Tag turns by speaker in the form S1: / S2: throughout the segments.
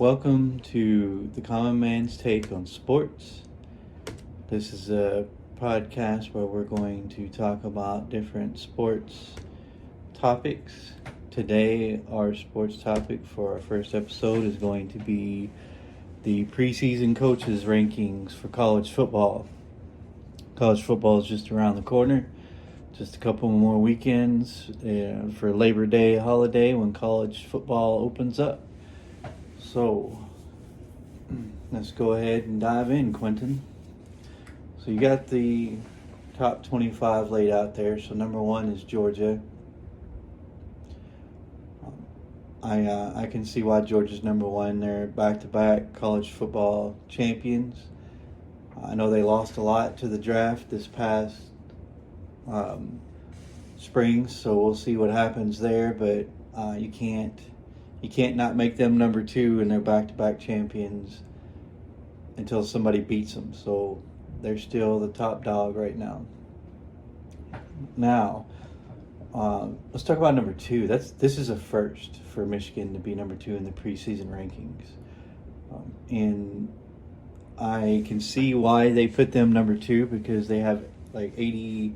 S1: Welcome to the Common Man's Take on Sports. This is a podcast where we're going to talk about different sports topics. Today, our sports topic for our first episode is going to be the preseason coaches rankings for college football. College football is just around the corner. Just a couple more weekends for Labor Day holiday when college football opens up. So, let's go ahead and dive in, Quentin. So you got the top 25 laid out there. So number 1 is Georgia. I can see why Georgia's number 1. They're back-to-back college football champions. I know they lost a lot to the draft this past spring, so we'll see what happens there. But you can't not make them number 2, and they're back-to-back champions until somebody beats them. So they're still the top dog right now. Now, let's talk about number 2. This is a first for Michigan to be number 2 in the preseason rankings. And I can see why they put them number 2, because they have like 80%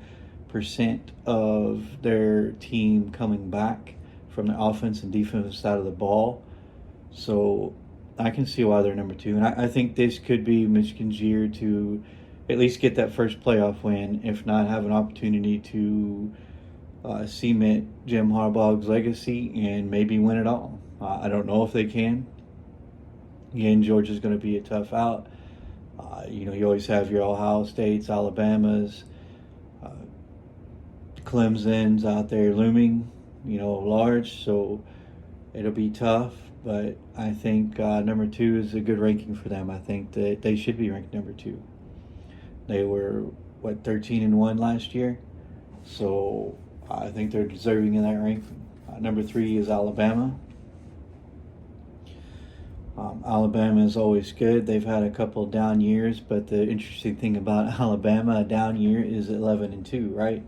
S1: of their team coming back from the offense and defensive side of the ball. So I can see why they're number 2. And I think this could be Michigan's year to at least get that first playoff win, if not have an opportunity to cement Jim Harbaugh's legacy and maybe win it all. I don't know if they can. Again, Georgia's going to be a tough out. You always have your Ohio States, Alabamas, Clemson's out there looming, large, so it'll be tough. But I think number 2 is a good ranking for them. I think that they should be ranked number 2. They were 13-1 last year, so I think they're deserving in that ranking. Number 3 is Alabama. Alabama is always good. They've had a couple down years, but the interesting thing about Alabama, a down year is 11-2, right?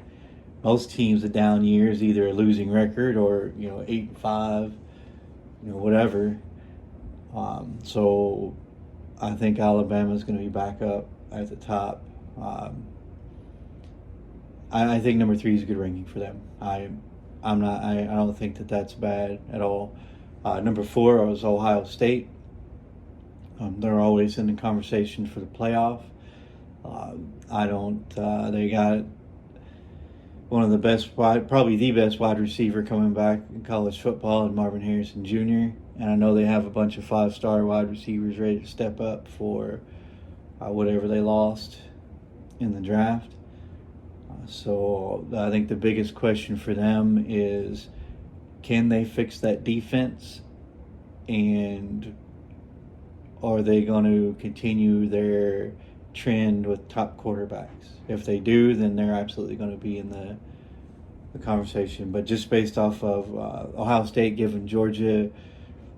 S1: Most teams, a down year is either a losing record or 8-5, whatever. So I think Alabama is going to be back up at the top. I think number 3 is a good ranking for them. I don't think that's bad at all. Number 4 was Ohio State. They're always in the conversation for the playoff. They got one of the best, probably the best wide receiver coming back in college football, and Marvin Harrison Jr. And I know they have a bunch of 5-star wide receivers ready to step up for whatever they lost in the draft. So I think the biggest question for them is, can they fix that defense, and are they going to continue their trend with top quarterbacks? If they do, then they're absolutely going to be in the conversation. But just based off of Ohio State giving Georgia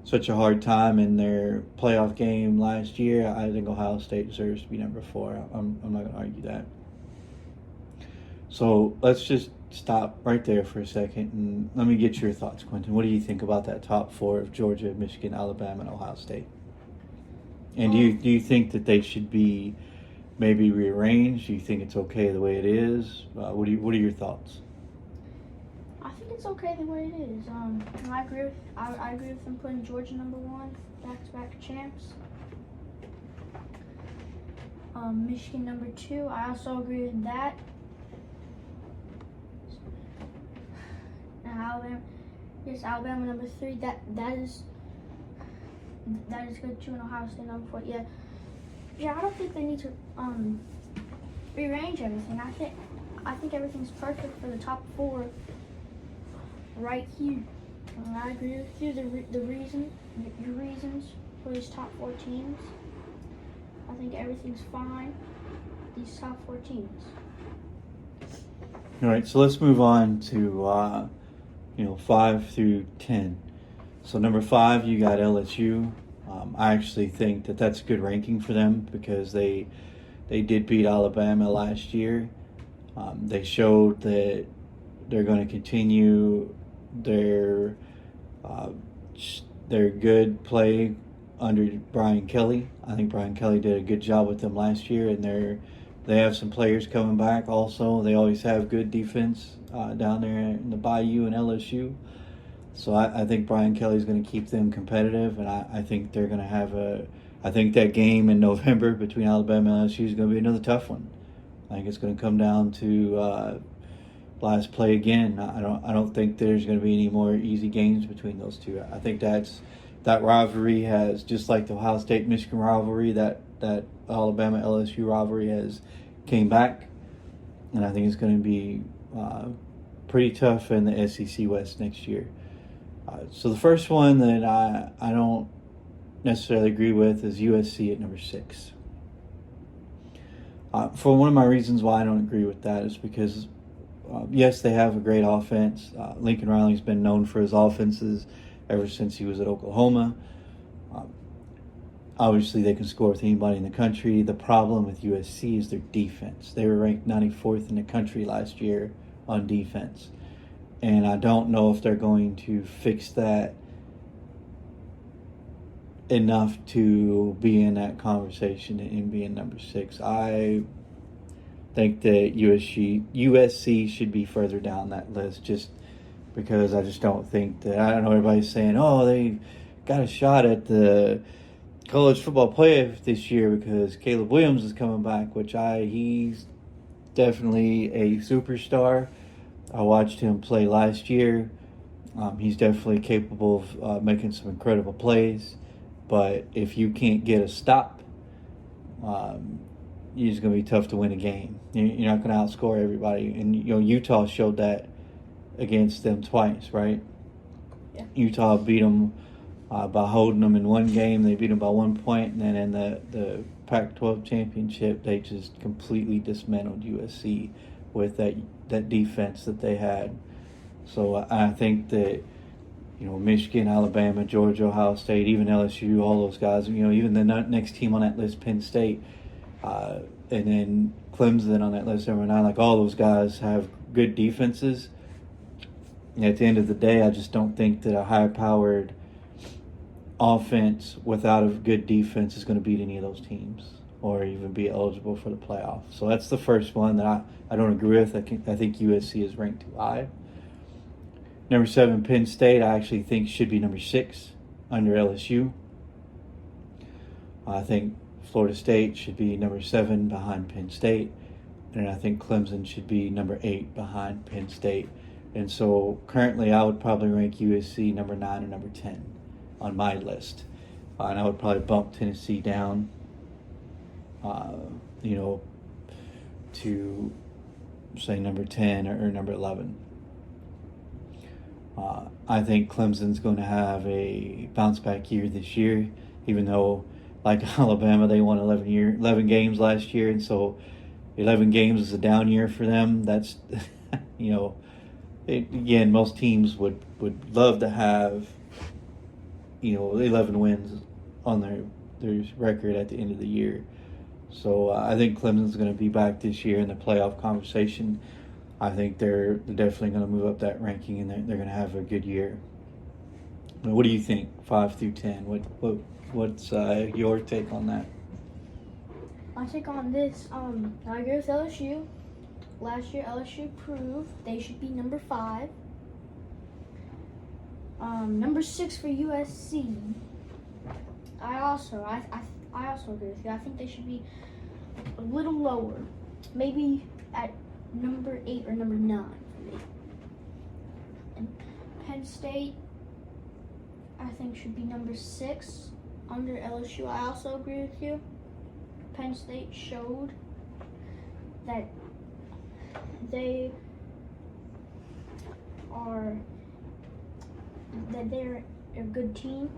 S1: such a hard time in their playoff game last year, I think Ohio State deserves to be number 4. I'm not going to argue that. So let's just stop right there for a second and let me get your thoughts, Quentin. What do you think about that top 4 of Georgia, Michigan, Alabama, and Ohio State? And do you think that they should be maybe rearranged? Do you think it's okay the way it is? What are your thoughts?
S2: I think it's okay the way it is. I agree with them putting Georgia number 1, back-to-back champs. Michigan number 2. I also agree with that. And Alabama number 3. That is good too. And Ohio State number 4. Yeah. I don't think they need to rearrange everything. I think everything's perfect for the top 4 right here. And I agree with you. Your reasons for these top 4 teams. I think everything's fine. These top 4 teams.
S1: All right, so let's move on to 5 through 10. So number 5, you got LSU. I actually think that's a good ranking for them because they did beat Alabama last year. They showed that they're going to continue their good play under Brian Kelly. I think Brian Kelly did a good job with them last year, and they have some players coming back also. They always have good defense down there in the Bayou and LSU. So I think Brian Kelly's going to keep them competitive, and I think they're going to have I think that game in November between Alabama and LSU is going to be another tough one. I think it's going to come down to last play again. I don't think there's going to be any more easy games between those two. I think that rivalry has, just like the Ohio State-Michigan rivalry, that Alabama-LSU rivalry has came back, and I think it's going to be pretty tough in the SEC West next year. So the first one that I don't necessarily agree with is USC at number 6. For one of my reasons why I don't agree with that is because, yes, they have a great offense. Lincoln Riley's been known for his offenses ever since he was at Oklahoma. Obviously, they can score with anybody in the country. The problem with USC is their defense. They were ranked 94th in the country last year on defense. And I don't know if they're going to fix that enough to be in that conversation and being number 6. I think that USC should be further down that list, just because I just don't think that. I don't know, everybody's saying, oh, they got a shot at the college football playoff this year because Caleb Williams is coming back, which he's definitely a superstar. I watched him play last year. He's definitely capable of making some incredible plays. But if you can't get a stop, it's going to be tough to win a game. You're not going to outscore everybody. And, Utah showed that against them twice, right?
S2: Yeah.
S1: Utah beat them by holding them in one game. They beat them by 1 point. And then in the Pac-12 championship, they just completely dismantled USC with that defense that they had. So I think that, Michigan, Alabama, Georgia, Ohio State, even LSU, all those guys, even the next team on that list, Penn State, and then Clemson on that list, number 9, like all those guys have good defenses. And at the end of the day, I just don't think that a high-powered offense without a good defense is going to beat any of those teams or even be eligible for the playoffs. So that's the first one that I don't agree with. I think USC is ranked too high. Number 7, Penn State, I actually think should be number 6 under LSU. I think Florida State should be number 7 behind Penn State. And I think Clemson should be number 8 behind Penn State. And so currently I would probably rank USC number 9 or number 10 on my list. And I would probably bump Tennessee down, to say number 10 or number 11. I think Clemson's going to have a bounce-back year this year, even though, like Alabama, they won 11 games last year, and so 11 games is a down year for them. That's, again, most teams would love to have, 11 wins on their record at the end of the year. So I think Clemson's going to be back this year in the playoff conversation. I think they're definitely going to move up that ranking, and they're going to have a good year. What do you think, 5 through 10? What's your take on that?
S2: My take on this, I agree with LSU. Last year, LSU proved they should be number 5. Number 6 for USC. I also agree with you. I think they should be a little lower, maybe at number 8 or number 9 for me. And Penn State, I think, should be number 6 under LSU. I also agree with you. Penn State showed that they're a good team.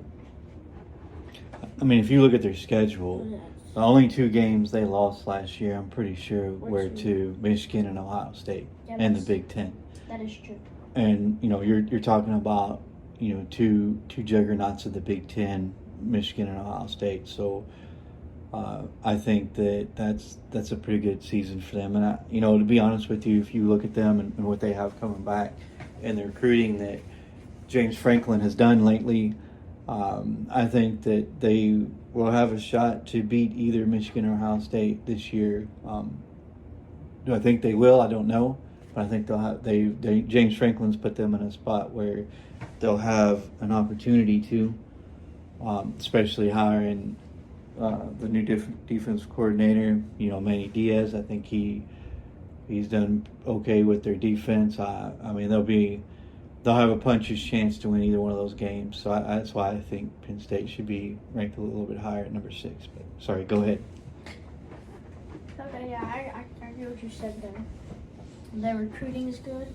S1: I mean, if you look at their schedule, the only 2 games they lost last year, I'm pretty sure, were to Michigan and Ohio State and the Big Ten.
S2: That is true.
S1: And you're talking about two juggernauts of the Big Ten, Michigan and Ohio State. So I think that's a pretty good season for them. And to be honest with you, if you look at them and what they have coming back and the recruiting that James Franklin has done lately, I think that they will have a shot to beat either Michigan or Ohio State this year. Do I think they will? I don't know, but I think they'll have. They James Franklin's put them in a spot where they'll have an opportunity to, especially hiring the new defense coordinator. Manny Diaz. I think he's done okay with their defense. I mean, they'll have a puncher's chance to win either one of those games. So that's why I think Penn State should be ranked a little bit higher at number 6. But sorry, go ahead.
S2: Okay, yeah, I hear what you said there. Their recruiting is good.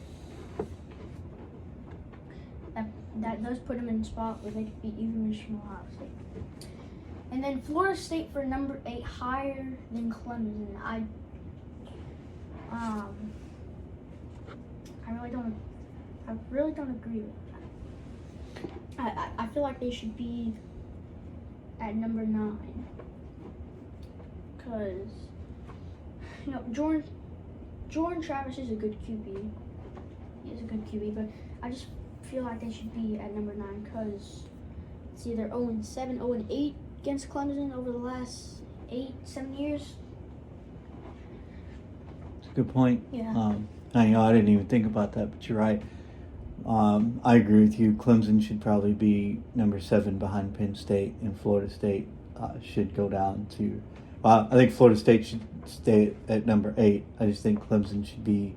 S2: That does put them in a spot where they could beat even Michigan or Ohio State. And then Florida State for number 8, higher than Clemson. I really don't agree with that. I feel like they should be at number 9. Because, Jordan Travis is a good QB. He is a good QB, but I just feel like they should be at number 9 because it's either 0-7, 0-8 against Clemson over the last 7 years.
S1: It's a good point.
S2: Yeah.
S1: I didn't even think about that, but you're right. I agree with you. Clemson should probably be number 7 behind Penn State, and Florida State should go down to. I think Florida State should stay at number 8. I just think Clemson should be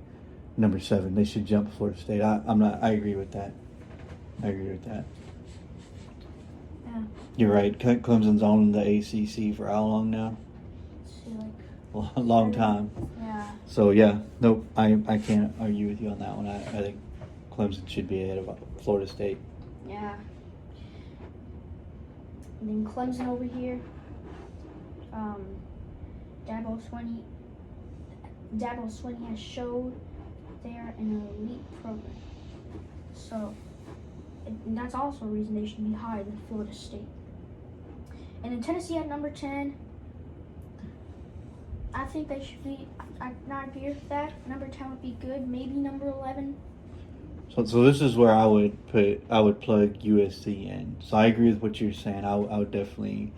S1: number 7. They should jump Florida State. I agree with that.
S2: Yeah.
S1: You're right. Clemson's owned the ACC for how long now? A long time.
S2: Yeah.
S1: So yeah, nope. I can't argue with you on that one. I think Clemson should be ahead of Florida State.
S2: Yeah. And then Clemson over here. Dabo Swinney has showed they're an elite program. So and that's also a reason they should be higher than Florida State. And then Tennessee at number 10. I think they should be. I agree with that. Number 10 would be good. Maybe number 11.
S1: So this is where I would plug USC in. So I agree with what you're saying. I would definitely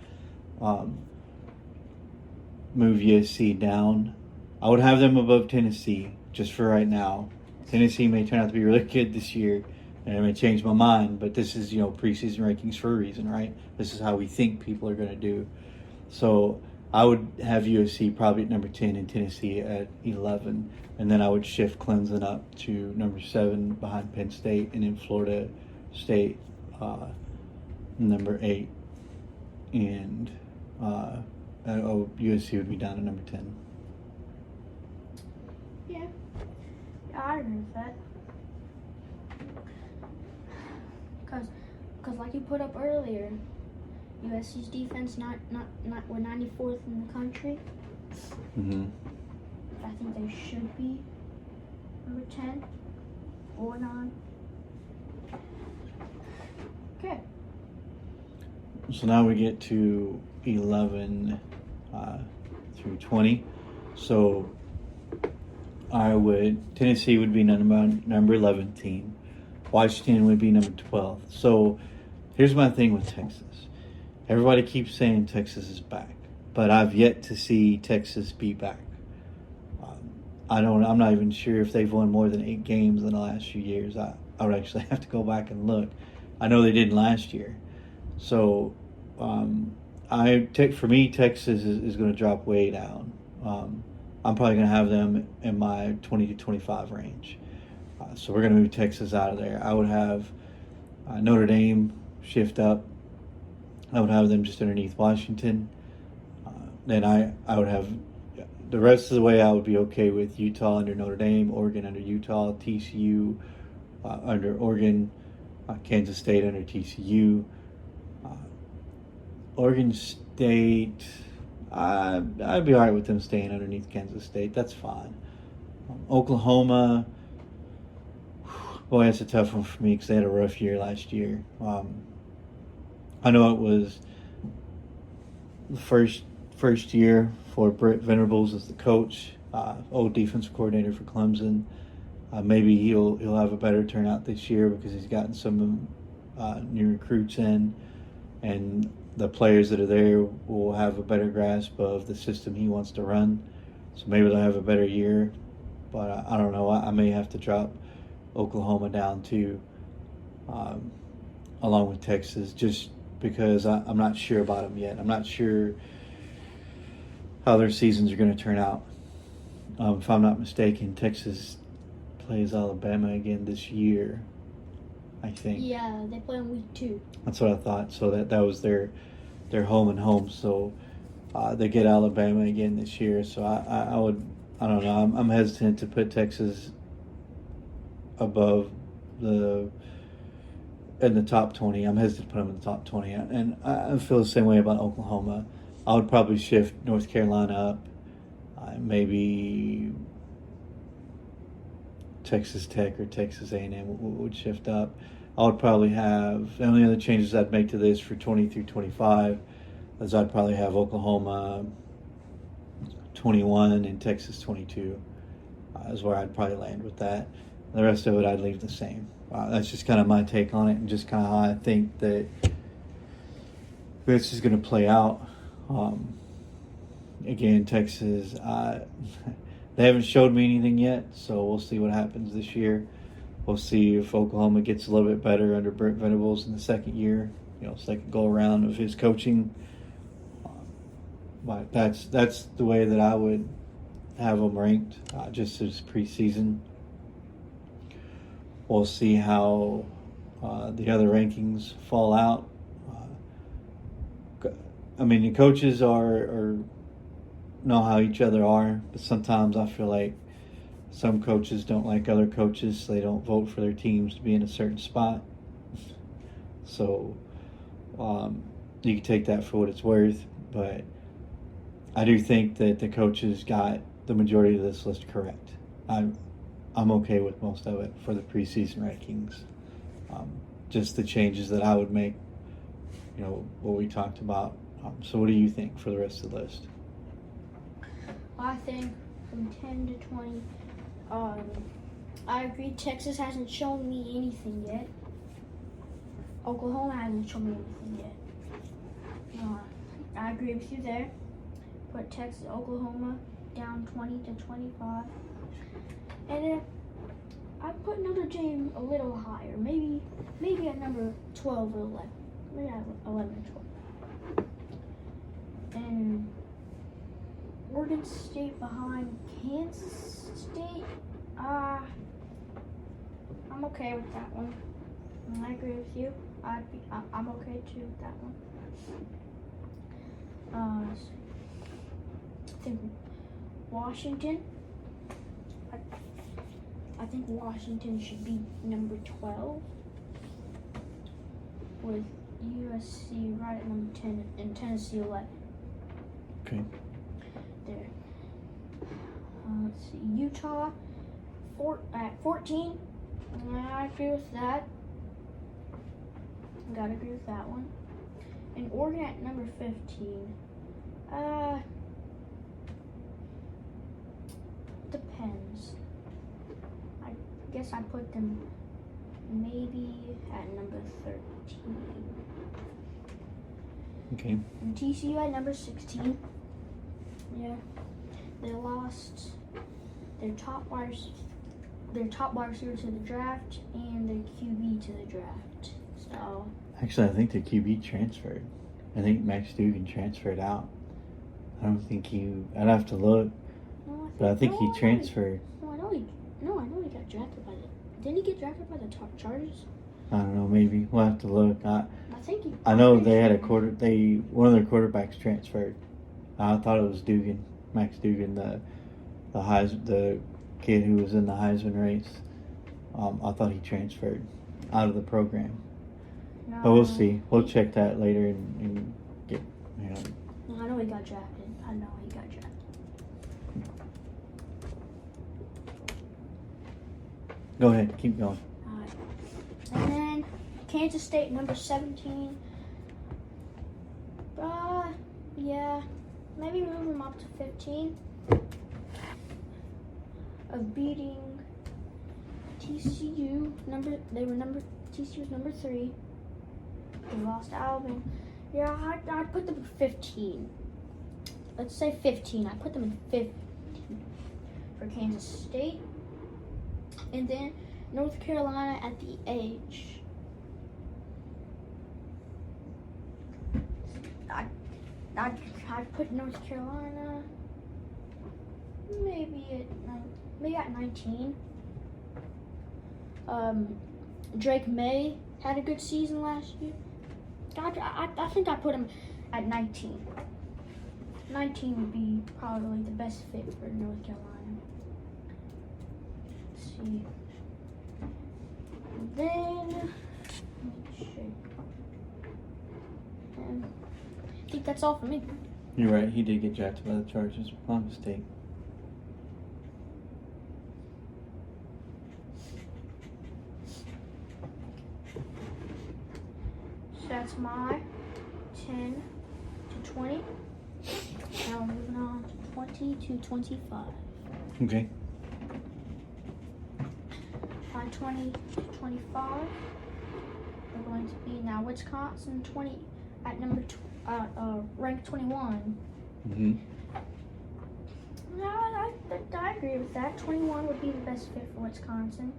S1: move USC down. I would have them above Tennessee just for right now. Tennessee may turn out to be really good this year, and it may change my mind. But this is preseason rankings for a reason, right? This is how we think people are going to do. So I would have USC probably at number 10 and Tennessee at 11. And then I would shift Clemson up to number 7 behind Penn State, and then Florida State number 8. And USC would be down to number 10.
S2: Yeah, I agree with that. Because like you put up earlier, USC's defense we're 94th in the country.
S1: Mm-hmm.
S2: I think they should be number 10 or 9. Okay.
S1: So now we get to 11 through 20. So Tennessee would be number 11 team. Washington would be number 12. So here's my thing with Texas. Everybody keeps saying Texas is back, but I've yet to see Texas be back. I'm not even sure if they've won more than 8 games in the last few years. I would actually have to go back and look. I know they didn't last year. So for me, Texas is going to drop way down. I'm probably going to have them in my 20 to 25 range. So we're going to move Texas out of there. I would have Notre Dame shift up. I would have them just underneath Washington. Then I would have the rest of the way. I would be okay with Utah under Notre Dame, Oregon under Utah, TCU under Oregon, Kansas State under TCU, Oregon State. I'd be all right with them staying underneath Kansas State. That's fine. Oklahoma. Boy, that's a tough one for me because they had a rough year last year. I know it was the first year for Brett Venables as the coach, old defensive coordinator for Clemson. Maybe he'll have a better turnout this year because he's gotten some new recruits in. and the players that are there will have a better grasp of the system he wants to run. So maybe they'll have a better year. But I don't know. I may have to drop Oklahoma down too, along with Texas, just because I'm not sure about them yet. I'm not sure how their seasons are going to turn out. If I'm not mistaken, Texas plays Alabama again this year, I think.
S2: Yeah, they play on week 2.
S1: That's what I thought. So that was their home and home. So they get Alabama again this year. So I don't know. I'm hesitant to put Texas above in the top 20. I'm hesitant to put them in the top 20. And I feel the same way about Oklahoma. I would probably shift North Carolina up. Maybe Texas Tech or Texas A&M would shift up. I would probably have, the only other changes I'd make to this for 20 through 25 is I'd probably have Oklahoma 21 and Texas 22 is where I'd probably land with that. The rest of it I'd leave the same. That's just kind of my take on it, and just kind of how I think that this is going to play out. Again, Texas, they haven't showed me anything yet, so we'll see what happens this year. We'll see if Oklahoma gets a little bit better under Brent Venables in the second year, second go around of his coaching. But that's the way that I would have them ranked, just as preseason. We'll see how the other rankings fall out. I mean, the coaches are know how each other are, but sometimes I feel like some coaches don't like other coaches, so they don't vote for their teams to be in a certain spot. So you can take that for what it's worth, but I do think that the coaches got the majority of this list correct. I'm okay with most of it for the preseason rankings. Just the changes that I would make, what we talked about. So what do you think for the rest of the list?
S2: I think from 10 to 20, I agree Texas hasn't shown me anything yet. Oklahoma hasn't shown me anything yet. I agree with you there. Put Texas, Oklahoma down 20 to 25. And then I put Notre Dame a little higher. Maybe at number 12 or 11. Maybe at 11 or 12. And Oregon State behind Kansas State. I'm okay with that one. I agree with you. I'm okay too with that one. I think Washington. I think Washington should be number 12, with USC right at number 10 and Tennessee 11.
S1: Okay.
S2: There. Let's see. Utah at 14. I agree with that. Gotta agree with that one. And Oregon at number 15. Depends. I guess I put them maybe at number 13.
S1: Okay.
S2: And TCU at number 16. Yeah. They lost their top wide receiver to the draft and their QB to the draft. So
S1: Actually, I think the QB transferred. I think Max Duggan transferred out. I don't think I'd have to look, but I think he transferred.
S2: I know he got drafted by didn't he get drafted by the Chargers?
S1: I don't know, maybe. We'll have to look.
S2: I
S1: know they had one of their quarterbacks transferred. I thought it was Duggan, Max Duggan, the kid who was in the Heisman race. I thought he transferred out of the program.
S2: No,
S1: but we'll see. We'll check that later and get.
S2: No, I know he got drafted.
S1: Go ahead, keep going.
S2: Alright. And then Kansas State number 17. Yeah, maybe move them up to 15. Of beating TCU TCU was number 3. They lost to Alabama. Yeah, I'd put them at 15. Let's say 15. I put them in 15 for Kansas State. And then North Carolina at the age. I'd put North Carolina maybe at 19. Drake May had a good season last year. I think I put him at 19. 19 would be probably the best fit for North Carolina. Let's see. Then, I think that's all for me.
S1: You're right. He did get drafted by the Chargers. My mistake.
S2: So that's my 10 to 20. Now we're moving on to 20 to 25.
S1: Okay.
S2: My 20 to 25 are going to be now Wisconsin 20 at ranked 21.
S1: Mm-hmm.
S2: No, I agree with that. 21 would be the best fit for Wisconsin.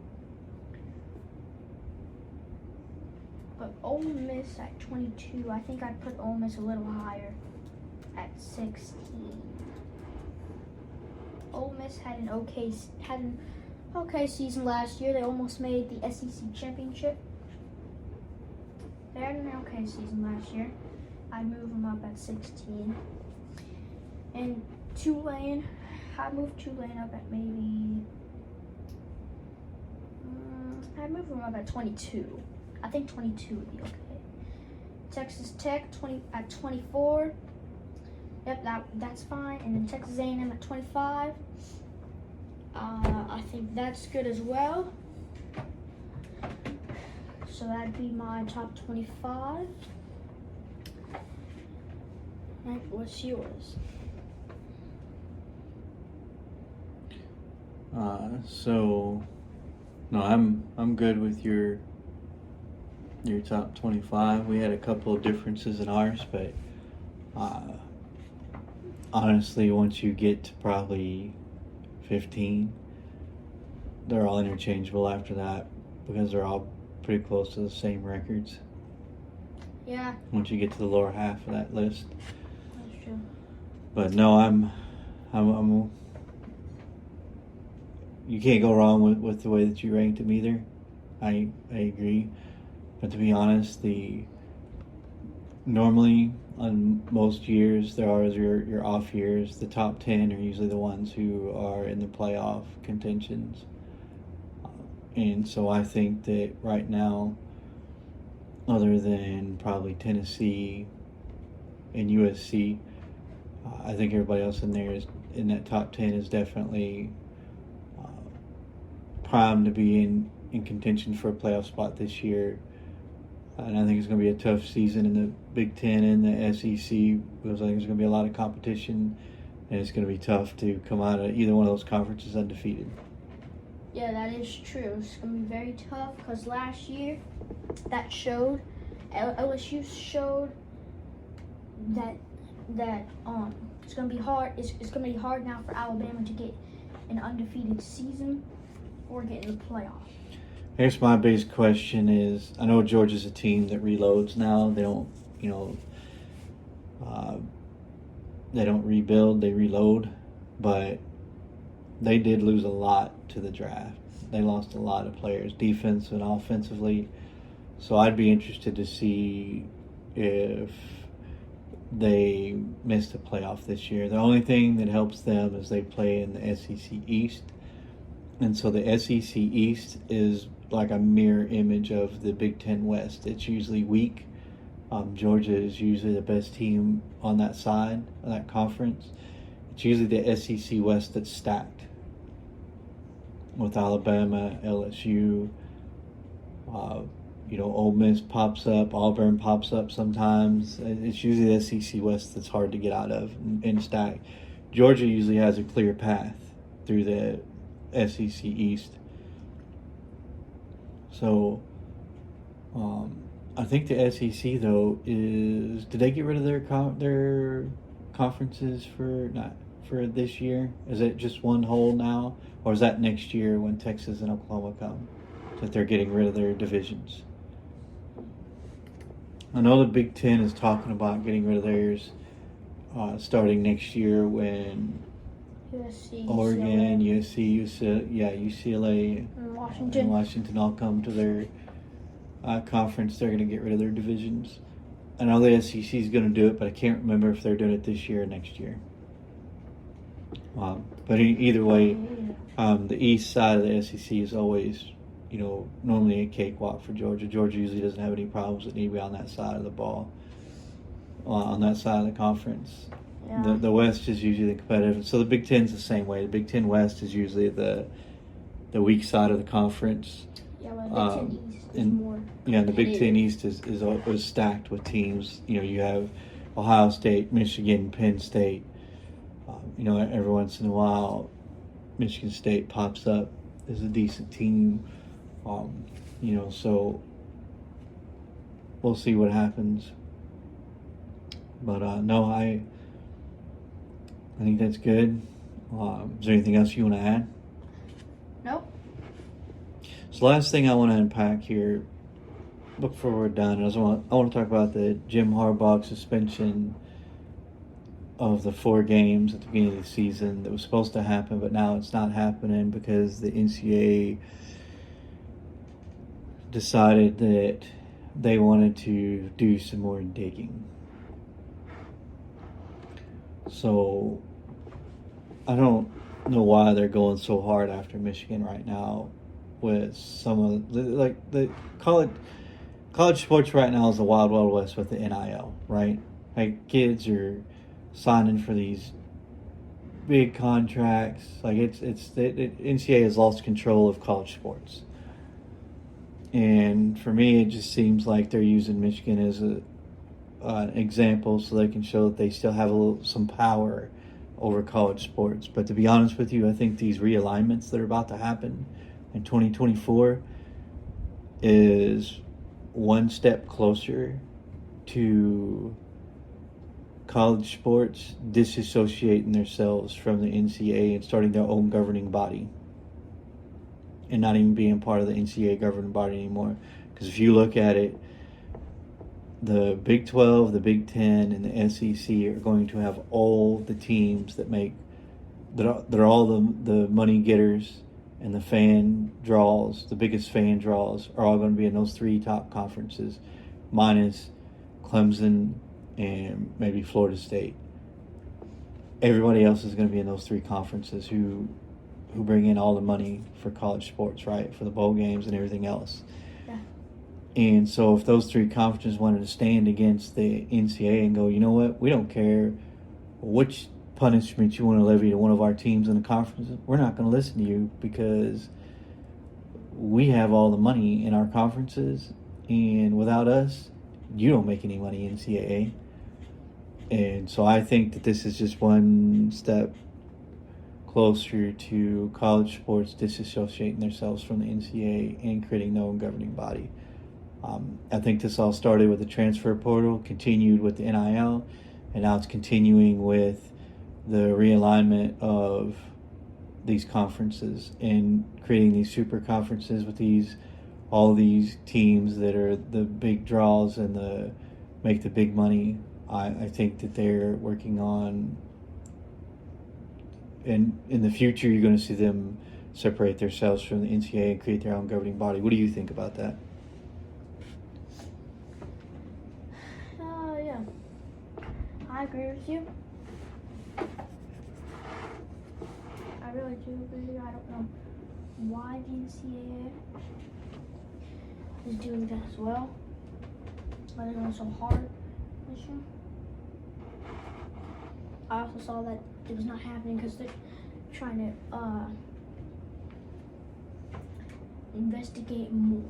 S2: But Ole Miss at 22, I think I'd put Ole Miss a little higher at 16. Ole Miss had an okay season last year. They almost made the SEC championship. They had an okay season last year. I'd move them up at 16. And Tulane, I'd move Tulane up at maybe. I'd move them up at 22. I think 22 would be okay. Texas Tech 20 at 24. Yep, that's fine. And then Texas A&M at 25. I think that's good as well. So that'd be my top 25. Right, what's yours?
S1: No, I'm good with your top 25. We had a couple of differences in ours, but honestly, once you get to probably 15, they're all interchangeable after that because they're all pretty close to the same records.
S2: Yeah,
S1: Once you get to the lower half of that list.
S2: that's true.
S1: But no, I'm you can't go wrong with the way that you ranked them either. I agree. But to be honest, normally on most years there are your off years. The top 10 are usually the ones who are in the playoff contentions. And so I think that right now, other than probably Tennessee and USC, I think everybody else in there is in that top 10 is definitely primed to be in contention for a playoff spot this year. And I think it's going to be a tough season in the Big Ten and the SEC because I think there's going to be a lot of competition, and it's going to be tough to come out of either one of those conferences undefeated.
S2: Yeah, that is true. It's going to be very tough because last year that showed, LSU showed that it's going to be hard. It's going to be hard now for Alabama to get an undefeated season or get in the playoff.
S1: I guess my biggest question is, I know Georgia's a team that reloads now. They don't, they don't rebuild, they reload. But they did lose a lot to the draft. They lost a lot of players, defense and offensively. So I'd be interested to see if they missed a playoff this year. The only thing that helps them is they play in the SEC East. And so the SEC East is like a mirror image of the Big Ten West. It's usually weak. Georgia is usually the best team on that side of that conference. It's usually the SEC West that's stacked with Alabama, LSU. Ole Miss pops up, Auburn pops up sometimes. It's usually the SEC West that's hard to get out of and stack. Georgia usually has a clear path through the SEC East. So I think the SEC though did they get rid of their conferences for this year? Is it just one whole now, or is that next year when Texas and Oklahoma come that they're getting rid of their divisions? I know the Big Ten is talking about getting rid of theirs starting next year when
S2: USC,
S1: Oregon,
S2: UCLA,
S1: UCLA,
S2: and
S1: and Washington all come to their conference. They're going to get rid of their divisions. I know the SEC is going to do it, but I can't remember if they're doing it this year or next year. But either way, the east side of the SEC is always, normally a cakewalk for Georgia. Georgia usually doesn't have any problems that need to be on that side of the ball, on that side of the conference.
S2: Yeah.
S1: The West is usually the competitive. So the Big Ten's the same way. The Big Ten West is usually the weak side of the conference.
S2: Yeah, well, the Big Ten East is more.
S1: Yeah, the Big Ten East is stacked with teams. You have Ohio State, Michigan, Penn State. Every once in a while, Michigan State pops up as a decent team. So we'll see what happens. But no, I think that's good. Is there anything else you want to add?
S2: Nope.
S1: So last thing I want to unpack here, before we're done, is I want to talk about the Jim Harbaugh suspension of the 4 games at the beginning of the season that was supposed to happen, but now it's not happening because the NCAA decided that they wanted to do some more digging. So I don't know why they're going so hard after Michigan right now with some of the college sports right now is the wild west with the NIL, right? Like kids are signing for these big contracts. Like NCAA has lost control of college sports, and for me, it just seems like they're using Michigan as an example so they can show that they still have some power over college sports. But to be honest with you, I think these realignments that are about to happen in 2024 is one step closer to college sports disassociating themselves from the NCAA and starting their own governing body and not even being part of the NCAA governing body anymore. Because if you look at it, the Big 12, the Big 10, and the SEC are going to have all the teams that are all the money getters and the fan draws, the biggest fan draws, are all going to be in those 3 top conferences, minus Clemson and maybe Florida State. Everybody else is going to be in those 3 conferences who bring in all the money for college sports, right? For the bowl games and everything else.
S2: Yeah.
S1: And so if those 3 conferences wanted to stand against the NCAA and go, you know what, we don't care which punishment you want to levy to one of our teams in the conference, we're not going to listen to you because we have all the money in our conferences, and without us, you don't make any money in NCAA. And so I think that this is just one step closer to college sports disassociating themselves from the NCAA and creating their own governing body. I think this all started with the transfer portal, continued with the NIL, and now it's continuing with the realignment of these conferences and creating these super conferences with all these teams that are the big draws and make the big money. I think that they're working on, and in the future you're going to see them separate themselves from the NCAA and create their own governing body. What do you think about that?
S2: Yeah. I agree with you. I really do agree. I don't know why the NCAA is doing that as well. Why they're going so hard this year. I also saw that it was not happening because they're trying to investigate more.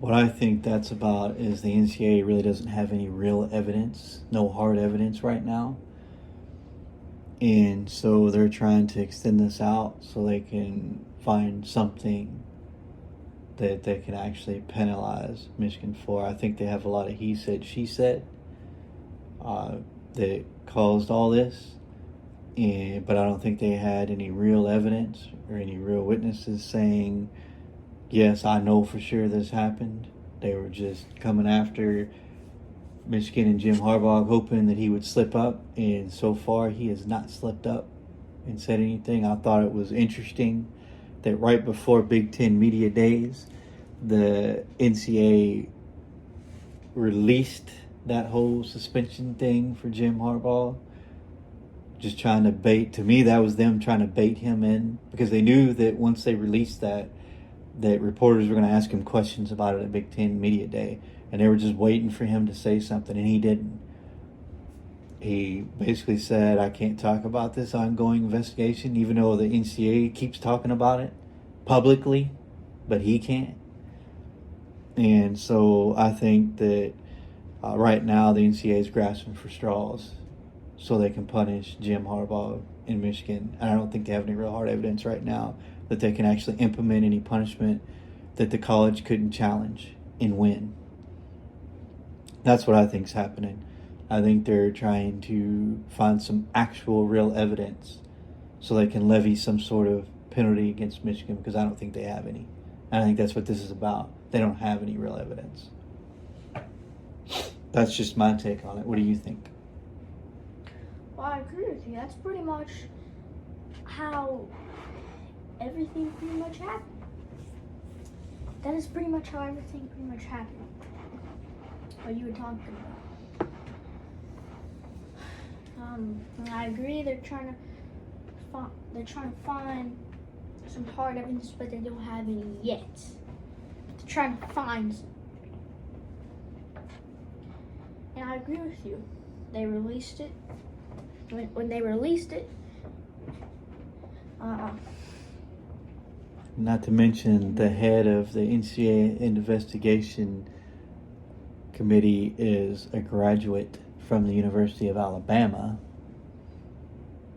S1: What I think that's about is the NCAA really doesn't have any real evidence, no hard evidence right now. And so they're trying to extend this out so they can find something that they can actually penalize Michigan for. I think they have a lot of he said, she said that caused all this. But I don't think they had any real evidence or any real witnesses saying, yes, I know for sure this happened. They were just coming after Michigan and Jim Harbaugh, hoping that he would slip up. And so far, he has not slipped up and said anything. I thought it was interesting that right before Big Ten Media Days, the NCAA released that whole suspension thing for Jim Harbaugh. Just trying to bait, to me, that was them trying to bait him in, because they knew that once they released that reporters were going to ask him questions about it at Big Ten Media Day, and they were just waiting for him to say something, and he didn't. He basically said, I can't talk about this ongoing investigation, even though the NCAA keeps talking about it publicly, but he can't. And so I think that right now the NCAA is grasping for straws so they can punish Jim Harbaugh in Michigan. And I don't think they have any real hard evidence right now that they can actually implement any punishment that the college couldn't challenge and win. That's what I think is happening. I think they're trying to find some actual real evidence so they can levy some sort of penalty against Michigan, because I don't think they have any. And I think that's what this is about. They don't have any real evidence. That's just my take on it. What do you think?
S2: Well, I agree with you. That's pretty much how everything pretty much happened. That is pretty much how everything pretty much happened. What you were talking about. I agree. They're trying to find some hard evidence, but they don't have any yet. They're trying to find some. And I agree with you. They released it. When they released it,
S1: not to mention the head of the NCAA investigation committee is a graduate from the University of Alabama.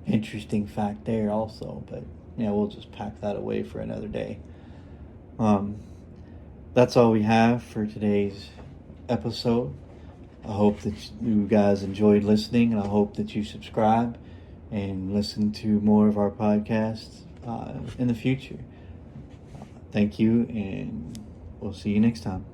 S1: Interesting fact there also, but we'll just pack that away for another day. That's all we have for today's episode. I hope that you guys enjoyed listening, and I hope that you subscribe and listen to more of our podcasts in the future. Thank you, and we'll see you next time.